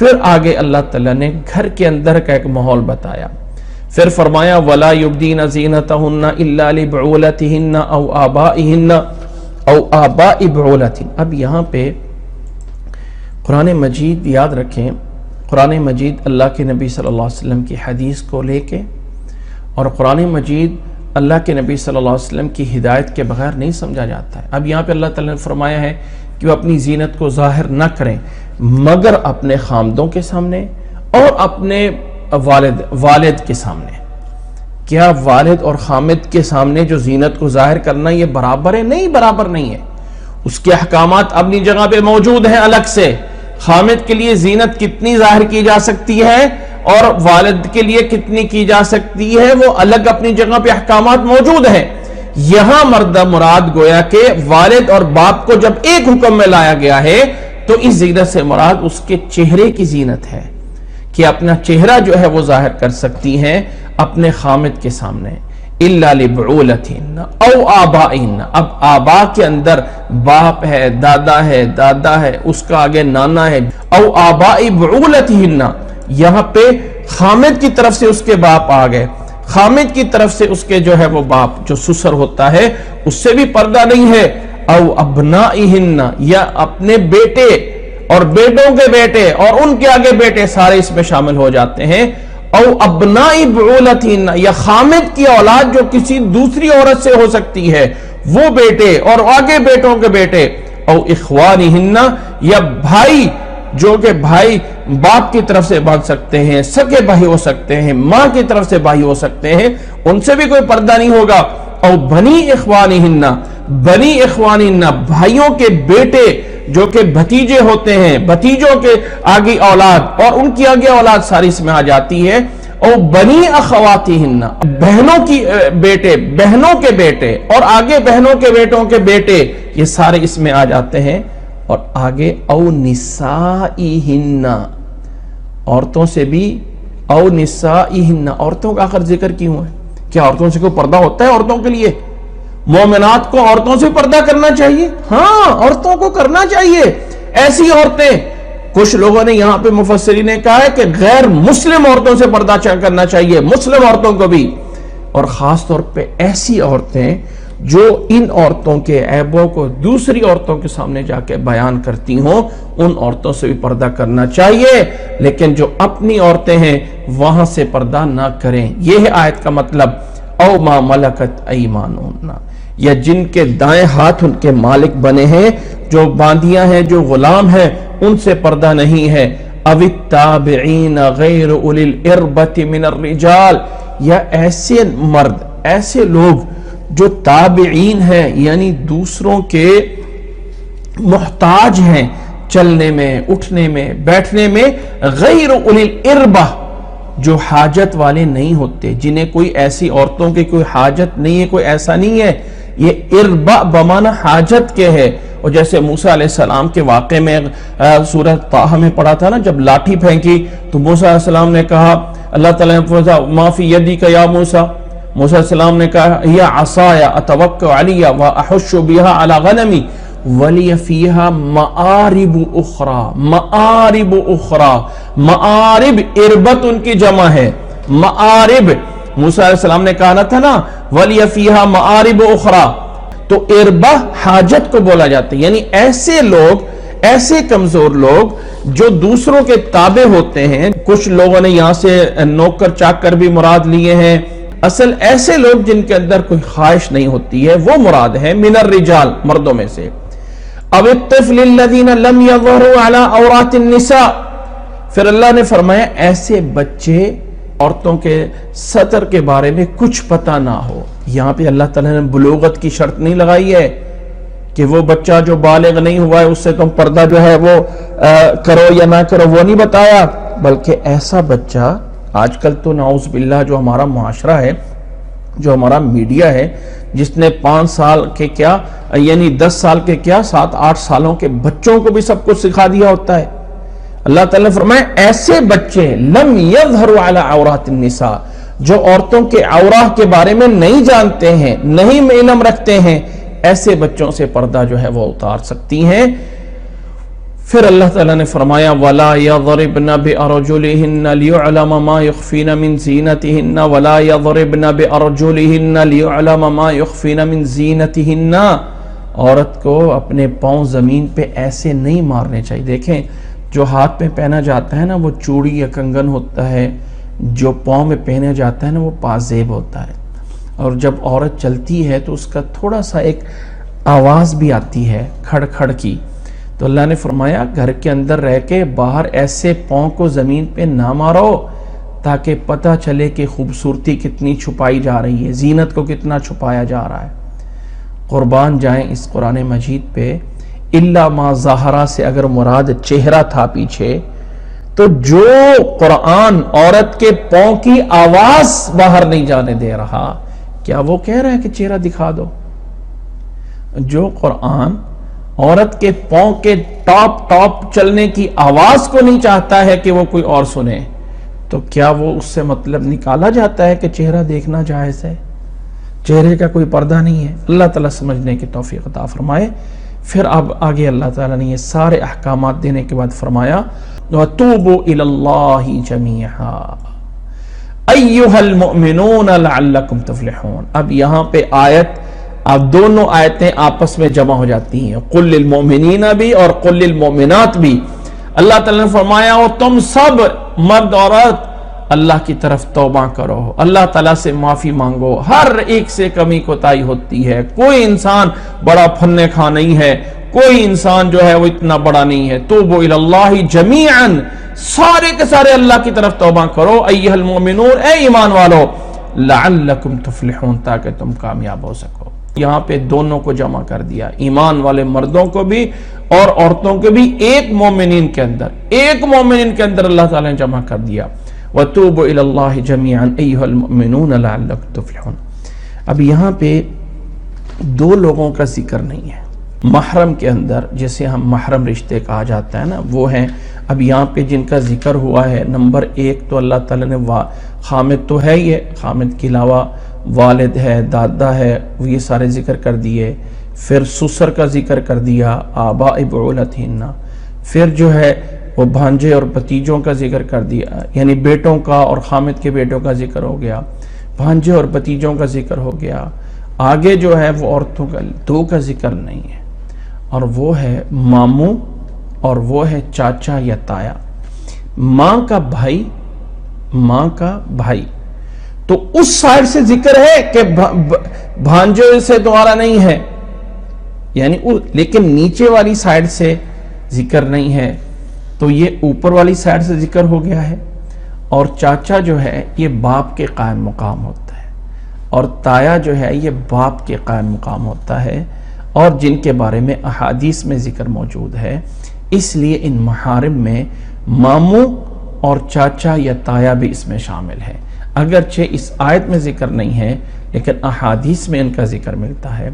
پھر آگے اللہ تعالیٰ نے گھر کے اندر کا ایک ماحول بتایا، پھر فرمایا وَلَا يُبْدِينَ زِينَتَهُنَّ إِلَّا لِبُعُولَتِهِنَّ أَوْ آبَائِهِنَّ أَوْ آبَاءِ بُعُولَتِهِنَّ۔ اب یہاں پہ قرآن مجید یاد رکھیں، قرآن مجید اللہ کے نبی صلی اللہ علیہ وسلم کی حدیث کو لے کے، اور قرآن مجید اللہ کے نبی صلی اللہ علیہ وسلم کی ہدایت کے بغیر نہیں سمجھا جاتا ہے۔ اب یہاں پہ اللہ تعالیٰ نے فرمایا ہے کہ وہ اپنی زینت کو ظاہر نہ کریں مگر اپنے خامدوں کے سامنے اور اپنے والد کے سامنے۔ کیا والد اور خامد کے سامنے جو زینت کو ظاہر کرنا یہ برابر ہے؟ نہیں، برابر نہیں ہے۔ اس کے احکامات اپنی جگہ پہ موجود ہیں الگ سے۔ خامد کے لیے زینت کتنی ظاہر کی جا سکتی ہے اور والد کے لیے کتنی کی جا سکتی ہے، وہ الگ اپنی جگہ پہ احکامات موجود ہیں۔ یہاں مراد گویا کہ والد اور باپ کو جب ایک حکم میں لایا گیا ہے تو اس زینت سے مراد اس کے چہرے کی زینت ہے کہ اپنا چہرہ جو ہے وہ ظاہر کر سکتی ہیں اپنے خامد کے سامنے۔ إِلَّا لِبْعُولَتِهِنَّ أَوْ آبَائِهِنَّ۔ اب آبا کے اندر باپ ہے، دادا ہے، اس کا آگے نانا ہے۔ أَوْ آبَاءِ بُعُولَتِهِنَّ، یہاں پہ خامد کی طرف سے اس کے باپ آ گئے، خامد کی طرف سے اس کے جو ہے وہ باپ جو سسر ہوتا ہے اس سے بھی پردہ نہیں ہے۔ او ابنائہن، یا اپنے بیٹے اور بیٹوں کے بیٹے اور ان کے آگے بیٹے سارے اس میں شامل ہو جاتے ہیں۔ او ابنائی بعولتہن، یا خامد کی اولاد جو کسی دوسری عورت سے ہو سکتی ہے وہ بیٹے اور آگے بیٹوں کے بیٹے۔ او اخوانہن، یا بھائی جو کہ بھائی باپ کی طرف سے بن سکتے ہیں، سگے بھائی ہو سکتے ہیں، ماں کی طرف سے بھائی ہو سکتے ہیں، ان سے بھی کوئی پردہ نہیں ہوگا۔ او بنی اخوانہن، بنی اخوانہن، بھائیوں کے بیٹے جو کہ بھتیجے ہوتے ہیں، بھتیجوں کے آگے اولاد اور ان کی آگے اولاد ساری اس میں آ جاتی ہے۔ او بنی اخواتہن، بہنوں کی بیٹے، بہنوں کے بیٹے اور آگے بہنوں کے بیٹوں کے بیٹے، یہ سارے اس میں آ جاتے ہیں۔ اور آگے او نسائہن، عورتوں سے بھی، او نسائہن، عورتوں کا آخر ذکر کیوں ہے؟ کیا عورتوں سے کوئی پردہ ہوتا ہے عورتوں کے لیے؟ مومنات کو عورتوں سے پردہ کرنا چاہیے، ہاں عورتوں کو کرنا چاہیے۔ ایسی عورتیں، کچھ لوگوں نے یہاں پہ مفسرین نے کہا ہے کہ غیر مسلم عورتوں سے پردہ کرنا چاہیے، مسلم عورتوں کو بھی، اور خاص طور پہ ایسی عورتیں جو ان عورتوں کے عیبوں کو دوسری عورتوں کے سامنے جا کے بیان کرتی ہوں، ان عورتوں سے بھی پردہ کرنا چاہیے، لیکن جو اپنی عورتیں ہیں وہاں سے پردہ نہ کریں۔ یہ ہے آیت کا مطلب۔ او ما ملکت ایمانہن، یا جن کے دائیں ہاتھ ان کے مالک بنے ہیں، جو باندیاں ہیں، جو غلام ہیں، ان سے پردہ نہیں ہے۔ او التابعین غیر اولی الاربۃ من الرجال، یا ایسے مرد، ایسے لوگ جو تابعین ہیں یعنی دوسروں کے محتاج ہیں، چلنے میں، اٹھنے میں، بیٹھنے میں، غیر اولی الاربہ، جو حاجت والے نہیں ہوتے، جنہیں کوئی ایسی عورتوں کی کوئی حاجت نہیں ہے، کوئی ایسا نہیں ہے۔ یہ اربا بمعنی حاجت کے ہے، اور جیسے موسیٰ علیہ السلام کے واقعے میں سورہ طٰہٰ میں پڑھا تھا نا، جب لاٹھی پھینکی تو موسیٰ علیہ السلام نے کہا، اللہ تعالیٰ نے پوچھا ما فی یدک یا موسیٰ، موسیٰ علیہ السلام نے کہا یا عصایا اتوکل علی واحش بها علی غنمی ولی فیہا معارب اخرى، معارب اخرى، معارب اربت ان کی جمع ہے، معارب۔ موسیٰ علیہ السلام نے کہا نہ تھا نا ولی فیہا معارب اخرى، تو اربہ حاجت کو بولا جاتا ہے، یعنی ایسے لوگ، ایسے کمزور لوگ جو دوسروں کے تابع ہوتے ہیں۔ کچھ لوگوں نے یہاں سے نوکر چاکر بھی مراد لیے ہیں، اصل ایسے لوگ جن کے اندر کوئی خواہش نہیں ہوتی ہے وہ مراد ہے، من الرجال، مردوں میں سے۔ او الطفل الذین لم یظہروا علی عورات النساء، پھر اللہ نے فرمایا ایسے بچے عورتوں کے سطر کے بارے میں کچھ پتہ نہ ہو۔ یہاں پہ اللہ تعالیٰ نے بلوغت کی شرط نہیں لگائی ہے کہ وہ بچہ جو بالغ نہیں ہوا ہے اس سے تم پردہ جو ہے وہ کرو یا نہ کرو، وہ نہیں بتایا، بلکہ ایسا بچہ، آج کل تو نعوذ باللہ جو ہمارا معاشرہ ہے، جو ہمارا میڈیا ہے، جس نے 5 سال کے کیا یعنی 10 سال کے کیا 7-8 سالوں کے بچوں کو بھی سب کچھ سکھا دیا ہوتا ہے۔ اللہ تعالیٰ نے فرمایا ایسے بچے لم یظہروا علی عورات النساء، جو عورتوں کے عورہ کے بارے میں نہیں جانتے ہیں، نہیں علم رکھتے ہیں، ایسے بچوں سے پردہ جو ہے وہ اتار سکتی ہیں۔ پھر اللہ تعالیٰ نے فرمایا وَلَا يَضْرِبْنَ بِأَرْجُلِهِنَّ لِيُعْلَمَ مَا يُخْفِينَ مِنْ زِينَتِهِنَّ وَلَا يَضْرِبْنَ بِأَرْجُلِهِنَّ لِيُعْلَمَ مَا يُخْفِينَ مِنْ زِينَتِهِنَّ، عورت کو اپنے پاؤں زمین پہ ایسے نہیں مارنے چاہیے۔ دیکھیں جو ہاتھ میں پہنا جاتا ہے نا وہ چوڑی یا کنگن ہوتا ہے، جو پاؤں میں پہنا جاتا ہے نا وہ پازیب ہوتا ہے، اور جب عورت چلتی ہے تو اس کا تھوڑا سا ایک آواز بھی آتی ہے کھڑ کھڑ کی، تو اللہ نے فرمایا گھر کے اندر رہ کے باہر ایسے پاؤں کو زمین پہ نہ مارو تاکہ پتہ چلے کہ خوبصورتی کتنی چھپائی جا رہی ہے، زینت کو کتنا چھپایا جا رہا ہے۔ قربان جائیں اس قرآن مجید پہ، الا ما ظاہرہ سے اگر مراد چہرہ تھا پیچھے، تو جو قرآن عورت کے پاؤں کی آواز باہر نہیں جانے دے رہا، کیا وہ کہہ رہا ہے کہ چہرہ دکھا دو؟ جو قرآن عورت کے پاؤں کے ٹاپ چلنے کی آواز کو نہیں چاہتا ہے کہ وہ کوئی اور سنے، تو کیا وہ اس سے مطلب نکالا جاتا ہے کہ چہرہ دیکھنا جائز ہے؟ چہرے کا کوئی پردہ نہیں ہے۔ اللہ تعالیٰ سمجھنے کی توفیق عطا فرمائے۔ پھر اب آگے اللہ تعالیٰ نے یہ سارے احکامات دینے کے بعد فرمایا وَتُوبُوا إِلَى اللَّهِ جَمِيعًا أَيُّهَا الْمُؤْمِنُونَ لَعَلَّكُمْ تُفْلِحُونَ۔ اب یہاں پہ اب دونوں آیتیں آپس میں جمع ہو جاتی ہیں، قُلْ لِلْمُؤْمِنِينَ بھی اور قُلْ لِلْمُؤْمِنَاتِ بھی۔ اللہ تعالیٰ نے فرمایا اور تم سب مرد عورت اللہ کی طرف توبہ کرو، اللہ تعالیٰ سے معافی مانگو، ہر ایک سے کمی کوتاہی ہوتی ہے، کوئی انسان بڑا پھنے کھا نہیں ہے، کوئی انسان جو ہے وہ اتنا بڑا نہیں ہے۔ توبوا الی اللہ جمیعا، سارے کے سارے اللہ کی طرف توبہ کرو، ایھا المؤمنون، اے ایمان والو، لعلکم تفلحون، تاکہ تم کامیاب ہو سکو۔ یہاں پہ دونوں کو جمع کر دیا، ایمان والے مردوں کو بھی اور عورتوں کو بھی، ایک مومنین کے اندر اللہ تعالیٰ نے جمع کر دیا۔ وَتُوبُوا إِلَى اللَّهِ جَمِيعًا أَيُّهَا الْمُؤْمِنُونَ لَعَلَّكُمْ تُفْلِحُونَ۔ اب یہاں پہ دو لوگوں کا ذکر نہیں ہے۔ محرم کے اندر جسے ہم محرم رشتے کہا جاتا ہے نا، وہ ہیں اب یہاں پہ جن کا ذکر ہوا ہے۔ نمبر ایک تو اللہ تعالیٰ نے خامد تو ہے، یہ خامد کے علاوہ والد ہے، دادا ہے، یہ سارے ذکر کر دیے۔ پھر سسر کا ذکر کر دیا، آباء بعولتہن، پھر جو ہے وہ بھانجے اور بھتیجوں کا ذکر کر دیا، یعنی بیٹوں کا اور خامد کے بیٹوں کا ذکر ہو گیا، بھانجے اور بھتیجوں کا ذکر ہو گیا۔ آگے جو ہے وہ عورتوں کا دو کا ذکر نہیں ہے، اور وہ ہے ماموں اور وہ ہے چاچا یا تایا، ماں کا بھائی۔ تو اس سائڈ سے ذکر ہے کہ بھانجے سے دوبارہ نہیں ہے، یعنی لیکن نیچے والی سائڈ سے ذکر نہیں ہے، تو یہ اوپر والی سائڈ سے ذکر ہو گیا ہے۔ اور چاچا جو ہے یہ باپ کے قائم مقام ہوتا ہے، اور تایا جو ہے یہ باپ کے قائم مقام ہوتا ہے، اور جن کے بارے میں احادیث میں ذکر موجود ہے۔ اس لیے ان محارم میں ماموں اور چاچا یا تایا بھی اس میں شامل ہے، اگرچہ اس آیت میں ذکر نہیں ہے لیکن احادیث میں ان کا ذکر ملتا ہے۔